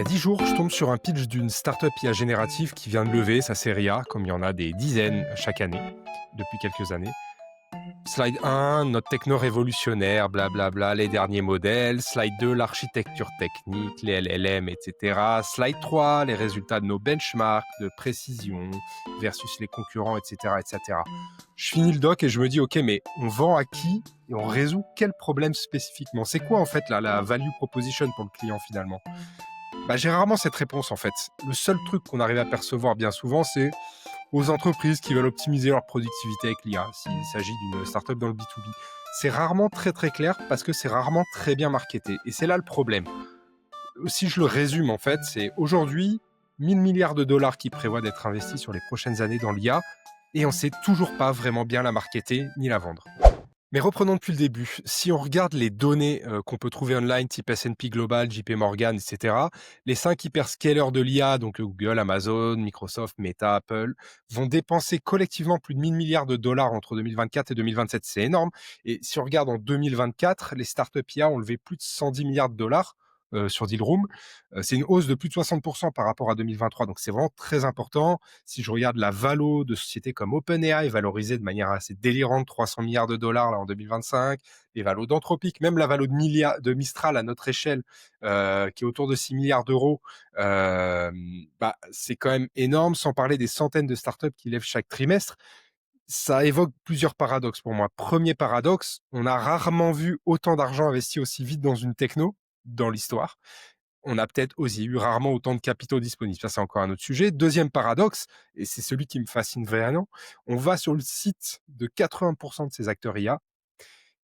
y a 10 jours, je tombe sur un pitch d'une startup IA générative qui vient de lever sa série A, comme il y en a des dizaines chaque année, depuis quelques années. Slide 1, notre techno révolutionnaire, blablabla, les derniers modèles. Slide 2, l'architecture technique, les LLM, etc. Slide 3, les résultats de nos benchmarks de précision versus les concurrents, etc., etc. Je finis le doc et je me dis, ok, mais on vend à qui et on résout quel problème spécifiquement? C'est quoi en fait la value proposition pour le client finalement? J'ai rarement cette réponse en fait. Le seul truc qu'on arrive à percevoir bien souvent, c'est aux entreprises qui veulent optimiser leur productivité avec l'IA, s'il s'agit d'une startup dans le B2B. C'est rarement très très clair parce que c'est rarement très bien marketé. Et c'est là le problème. Si je le résume en fait, c'est aujourd'hui 1000 milliards de dollars qui prévoient d'être investis sur les prochaines années dans l'IA et on ne sait toujours pas vraiment bien la marketer ni la vendre. Mais reprenons depuis le début. Si on regarde les données qu'on peut trouver online, type S&P Global, JP Morgan, etc., les 5 hyperscalers de l'IA, donc Google, Amazon, Microsoft, Meta, Apple, vont dépenser collectivement plus de 1000 milliards de dollars entre 2024 et 2027. C'est énorme. Et si on regarde en 2024, les startups IA ont levé plus de 110 milliards de dollars sur Dealroom. C'est une hausse de plus de 60% par rapport à 2023. Donc c'est vraiment très important. Si je regarde la valo de sociétés comme OpenAI, valorisée de manière assez délirante, 300 milliards de dollars là, en 2025, les valos d'Anthropic, même la valo de Mistral à notre échelle, qui est autour de 6 milliards d'euros, c'est quand même énorme, sans parler des centaines de startups qui lèvent chaque trimestre. Ça évoque plusieurs paradoxes pour moi. Premier paradoxe, on a rarement vu autant d'argent investi aussi vite dans une techno dans l'histoire. On a peut-être aussi eu rarement autant de capitaux disponibles. Ça, c'est encore un autre sujet. Deuxième paradoxe, et c'est celui qui me fascine vraiment, on va sur le site de 80% de ces acteurs IA.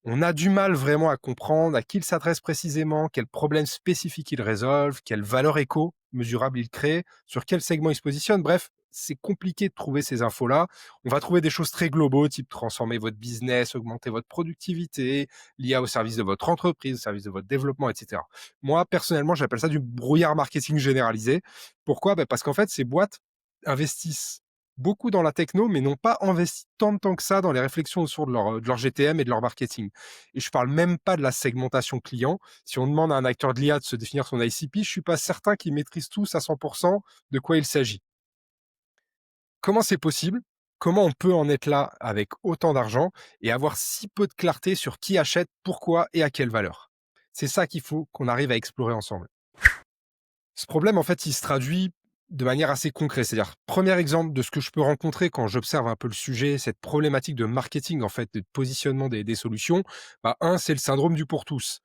On a du mal vraiment à comprendre à qui ils s'adressent précisément, quels problèmes spécifiques ils résolvent, quelle valeur éco mesurable ils créent, sur quel segment ils se positionnent. Bref, c'est compliqué de trouver ces infos-là. On va trouver des choses très globaux, type transformer votre business, augmenter votre productivité, l'IA au service de votre entreprise, au service de votre développement, etc. Moi, personnellement, j'appelle ça du brouillard marketing généralisé. Pourquoi? Parce qu'en fait, ces boîtes investissent beaucoup dans la techno, mais n'ont pas investi tant de temps que ça dans les réflexions autour de leur GTM et de leur marketing. Et je parle même pas de la segmentation client. Si on demande à un acteur de l'IA de se définir son ICP, je suis pas certain qu'ils maîtrisent tous à 100% de quoi il s'agit. Comment c'est possible? Comment on peut en être là avec autant d'argent et avoir si peu de clarté sur qui achète, pourquoi et à quelle valeur? C'est ça qu'il faut qu'on arrive à explorer ensemble. Ce problème, en fait, il se traduit de manière assez concrète. C'est-à-dire, premier exemple de ce que je peux rencontrer quand j'observe un peu le sujet, cette problématique de marketing, en fait, de positionnement des solutions. Un, c'est le syndrome du pour tous.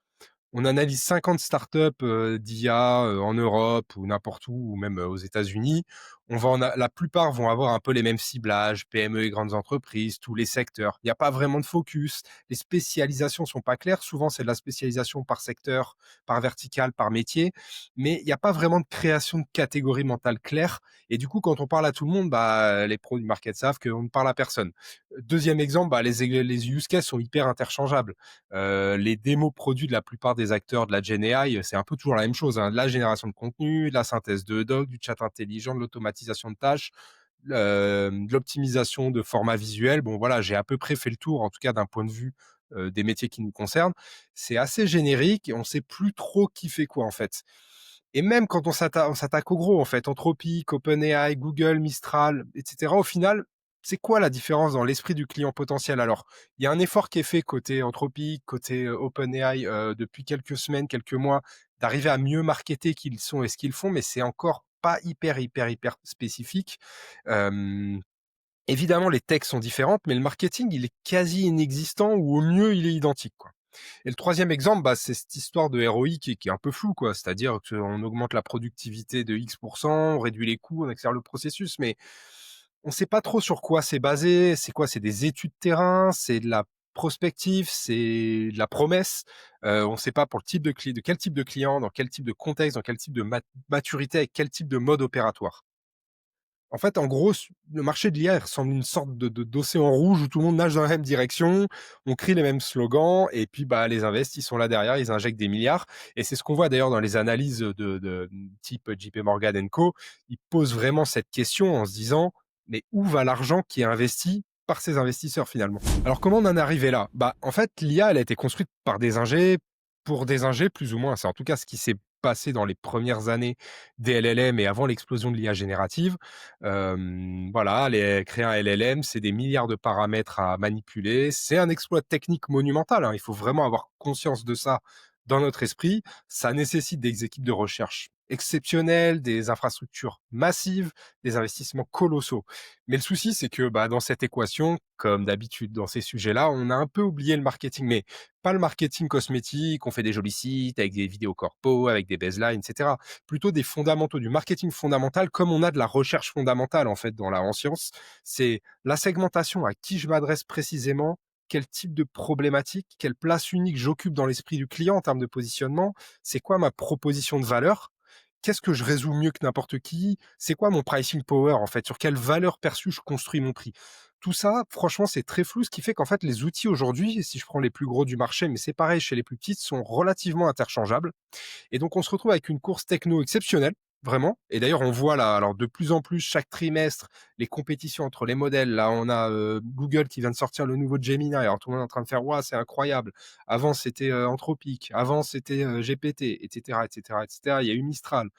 On analyse 50 startups d'IA en Europe ou n'importe où, ou même aux États-Unis. La plupart vont avoir un peu les mêmes ciblages, PME et grandes entreprises, tous les secteurs. Il n'y a pas vraiment de focus. Les spécialisations sont pas claires. Souvent, c'est de la spécialisation par secteur, par vertical, par métier. Mais il n'y a pas vraiment de création de catégorie mentale claire. Et du coup, quand on parle à tout le monde, les pros du market savent qu'on ne parle à personne. Deuxième exemple, les use cases sont hyper interchangeables. Les démos produits de la plupart des acteurs de la Gen AI, c'est un peu toujours la même chose, hein. De la génération de contenu, de la synthèse de doc, du chat intelligent, de l'automatisation de tâches, de l'optimisation de formats visuels. Bon, voilà, j'ai à peu près fait le tour, en tout cas d'un point de vue des métiers qui nous concernent. C'est assez générique et on sait plus trop qui fait quoi, en fait. Et même quand on s'attaque au gros, en fait, Anthropic, OpenAI, Google, Mistral, etc., au final, c'est quoi la différence dans l'esprit du client potentiel? Alors, il y a un effort qui est fait côté Anthropic, côté OpenAI, depuis quelques semaines, quelques mois, d'arriver à mieux marketer qui ils sont et ce qu'ils font, mais c'est encore pas hyper spécifique. Hem, Évidemment, les techs sont différentes, mais le marketing, il est quasi inexistant ou au mieux, il est identique, quoi. Et le troisième exemple, c'est cette histoire de ROI qui est un peu floue, quoi. C'est-à-dire qu'on augmente la productivité de X%, on réduit les coûts, on accélère le processus, mais on ne sait pas trop sur quoi c'est basé. C'est quoi? C'est des études terrain, c'est de la prospective, c'est de la promesse. On ne sait pas pour le type de quel type de client, dans quel type de contexte, dans quel type de maturité, avec quel type de mode opératoire. En fait, en gros, le marché de l'IA ressemble à une sorte d'océan rouge où tout le monde nage dans la même direction, on crie les mêmes slogans et puis les invests, ils sont là derrière, ils injectent des milliards. Et c'est ce qu'on voit d'ailleurs dans les analyses de type JP Morgan Co. Ils posent vraiment cette question en se disant, mais où va l'argent qui est investi par ces investisseurs finalement? Alors comment on en est arrivé là? En fait, l'IA, elle a été construite par des ingés, pour des ingés plus ou moins. C'est en tout cas ce qui s'est passé dans les premières années des LLM et avant l'explosion de l'IA générative. Voilà, créer un LLM, c'est des milliards de paramètres à manipuler. C'est un exploit technique monumental, hein. Il faut vraiment avoir conscience de ça dans notre esprit. Ça nécessite des équipes de recherche exceptionnelles, des infrastructures massives, des investissements colossaux. Mais le souci, c'est que dans cette équation, comme d'habitude dans ces sujets-là, on a un peu oublié le marketing, mais pas le marketing cosmétique, on fait des jolis sites avec des vidéos corpo, avec des baselines, etc. Plutôt des fondamentaux, du marketing fondamental, comme on a de la recherche fondamentale en fait en science. C'est la segmentation, à qui je m'adresse précisément, quel type de problématique, quelle place unique j'occupe dans l'esprit du client en termes de positionnement, c'est quoi ma proposition de valeur, qu'est-ce que je résous mieux que n'importe qui, c'est quoi mon pricing power en fait, sur quelle valeur perçue je construis mon prix. Tout ça, franchement, c'est très flou, ce qui fait qu'en fait, les outils aujourd'hui, si je prends les plus gros du marché, mais c'est pareil chez les plus petites, sont relativement interchangeables. Et donc, on se retrouve avec une course techno exceptionnelle, vraiment. Et d'ailleurs, on voit là, alors de plus en plus, chaque trimestre, les compétitions entre les modèles. Là, on a Google qui vient de sortir le nouveau Gemini. Alors, tout le monde est en train de faire, waouh, c'est incroyable. Avant, c'était Anthropic. Avant, c'était GPT, etc., etc., etc. Il y a eu Mistral.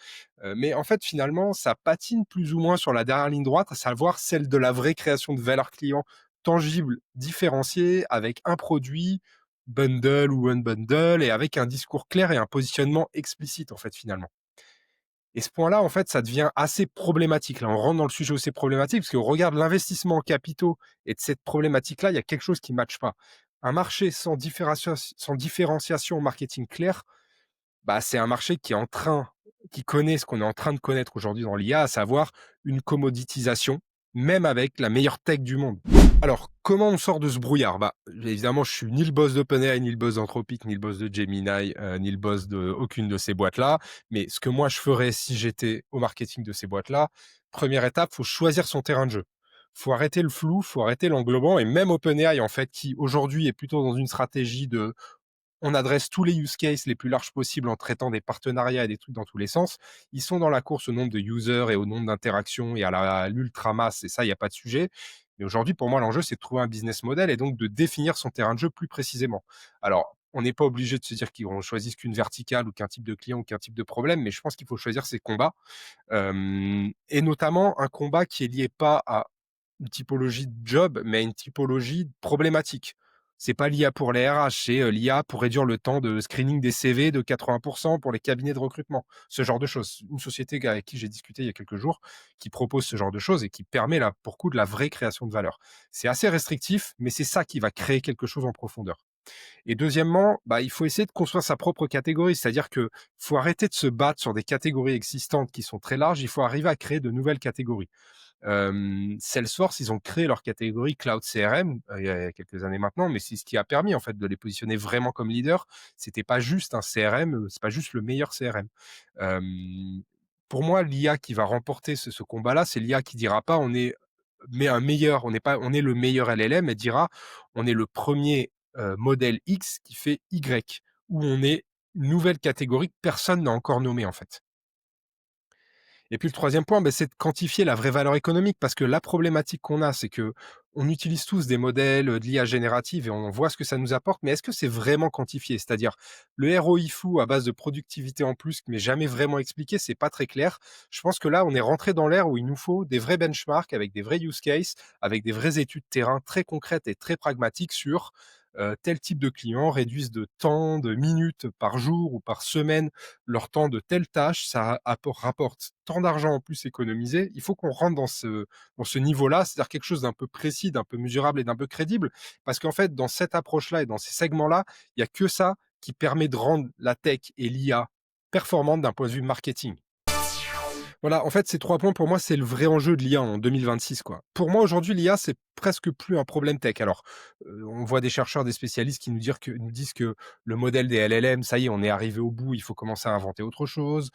Mais en fait, finalement, ça patine plus ou moins sur la dernière ligne droite, à savoir celle de la vraie création de valeur client tangible, différenciée, avec un produit, bundle ou unbundle, et avec un discours clair et un positionnement explicite, en fait, finalement. Et ce point-là, en fait, ça devient assez problématique. Là, on rentre dans le sujet où c'est problématique, parce qu'on regarde l'investissement en capitaux, et de cette problématique-là, il y a quelque chose qui ne matche pas. Un marché sans différenciation marketing clair, c'est un marché qui connaît ce qu'on est en train de connaître aujourd'hui dans l'IA, à savoir une commoditisation, même avec la meilleure tech du monde. Alors, comment on sort de ce brouillard? Évidemment, je suis ni le boss d'OpenAI, ni le boss d'Anthropic, ni le boss de Gemini, ni le boss de aucune de ces boîtes-là. Mais ce que moi je ferais si j'étais au marketing de ces boîtes-là, première étape, faut choisir son terrain de jeu. Faut arrêter le flou, faut arrêter l'englobant, et même OpenAI, en fait, qui aujourd'hui est plutôt dans une stratégie de on adresse tous les use cases les plus larges possibles en traitant des partenariats et des trucs dans tous les sens. Ils sont dans la course au nombre de users et au nombre d'interactions et à l'ultra masse, et ça, il n'y a pas de sujet. Mais aujourd'hui, pour moi, l'enjeu, c'est de trouver un business model et donc de définir son terrain de jeu plus précisément. Alors, on n'est pas obligé de se dire qu'on choisisse qu'une verticale ou qu'un type de client ou qu'un type de problème, mais je pense qu'il faut choisir ses combats. Et notamment un combat qui est lié pas à une typologie de job, mais à une typologie problématique. C'est pas l'IA pour les RH, c'est l'IA pour réduire le temps de screening des CV de 80% pour les cabinets de recrutement. Ce genre de choses. Une société avec qui j'ai discuté il y a quelques jours qui propose ce genre de choses et qui permet là, pour coup, de la vraie création de valeur. C'est assez restrictif, mais c'est ça qui va créer quelque chose en profondeur. Et deuxièmement, il faut essayer de construire sa propre catégorie. C'est-à-dire que faut arrêter de se battre sur des catégories existantes qui sont très larges. Il faut arriver à créer de nouvelles catégories. Salesforce, ils ont créé leur catégorie Cloud CRM il y a quelques années maintenant, mais c'est ce qui a permis en fait de les positionner vraiment comme leader. C'était pas juste un CRM, c'est pas juste le meilleur CRM. Pour moi, l'IA qui va remporter ce combat-là, c'est l'IA qui dira pas on est mais un meilleur, on est le meilleur LLM, elle dira on est le premier modèle X qui fait Y, où on est une nouvelle catégorie que personne n'a encore nommée en fait. Et puis le troisième point, c'est de quantifier la vraie valeur économique, parce que la problématique qu'on a, c'est que on utilise tous des modèles de l'IA générative et on voit ce que ça nous apporte, mais est-ce que c'est vraiment quantifié? C'est-à-dire le ROI fou à base de productivité en plus, mais jamais vraiment expliqué, c'est pas très clair. Je pense que là, on est rentré dans l'ère où il nous faut des vrais benchmarks avec des vrais use cases, avec des vraies études terrain très concrètes et très pragmatiques sur tel type de clients réduisent de temps, de minutes par jour ou par semaine leur temps de telle tâche, ça rapporte tant d'argent en plus économisé. Il faut qu'on rentre dans ce niveau-là, c'est-à-dire quelque chose d'un peu précis, d'un peu mesurable et d'un peu crédible. Parce qu'en fait, dans cette approche-là et dans ces segments-là, il n'y a que ça qui permet de rendre la tech et l'IA performantes d'un point de vue marketing. Voilà, en fait, ces 3 points, pour moi, c'est le vrai enjeu de l'IA en 2026, quoi. Pour moi, aujourd'hui, l'IA, c'est presque plus un problème tech. Alors, on voit des chercheurs, des spécialistes qui nous disent que le modèle des LLM, ça y est, on est arrivé au bout, il faut commencer à inventer autre chose,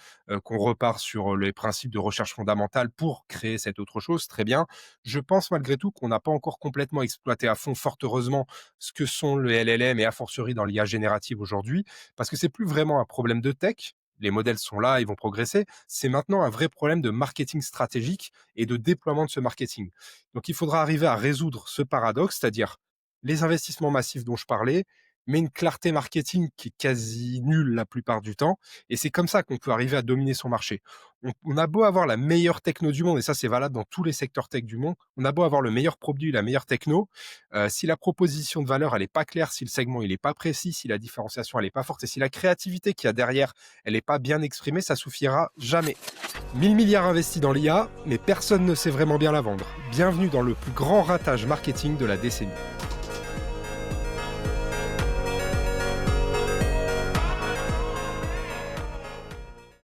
qu'on repart sur les principes de recherche fondamentale pour créer cette autre chose, très bien. Je pense malgré tout qu'on n'a pas encore complètement exploité à fond, fort heureusement, ce que sont les LLM et a fortiori dans l'IA générative aujourd'hui, parce que c'est plus vraiment un problème de tech. Les modèles sont là, ils vont progresser. C'est maintenant un vrai problème de marketing stratégique et de déploiement de ce marketing. Donc, il faudra arriver à résoudre ce paradoxe, c'est-à-dire les investissements massifs dont je parlais, mais une clarté marketing qui est quasi nulle la plupart du temps. Et c'est comme ça qu'on peut arriver à dominer son marché. On a beau avoir la meilleure techno du monde, et ça c'est valable dans tous les secteurs tech du monde, on a beau avoir le meilleur produit, la meilleure techno, si la proposition de valeur elle est pas claire, si le segment il est pas précis, si la différenciation elle est pas forte, et si la créativité qu'il y a derrière elle est pas bien exprimée, ça suffira jamais. 1000 milliards investis dans l'IA, mais personne ne sait vraiment bien la vendre. Bienvenue dans le plus grand ratage marketing de la décennie.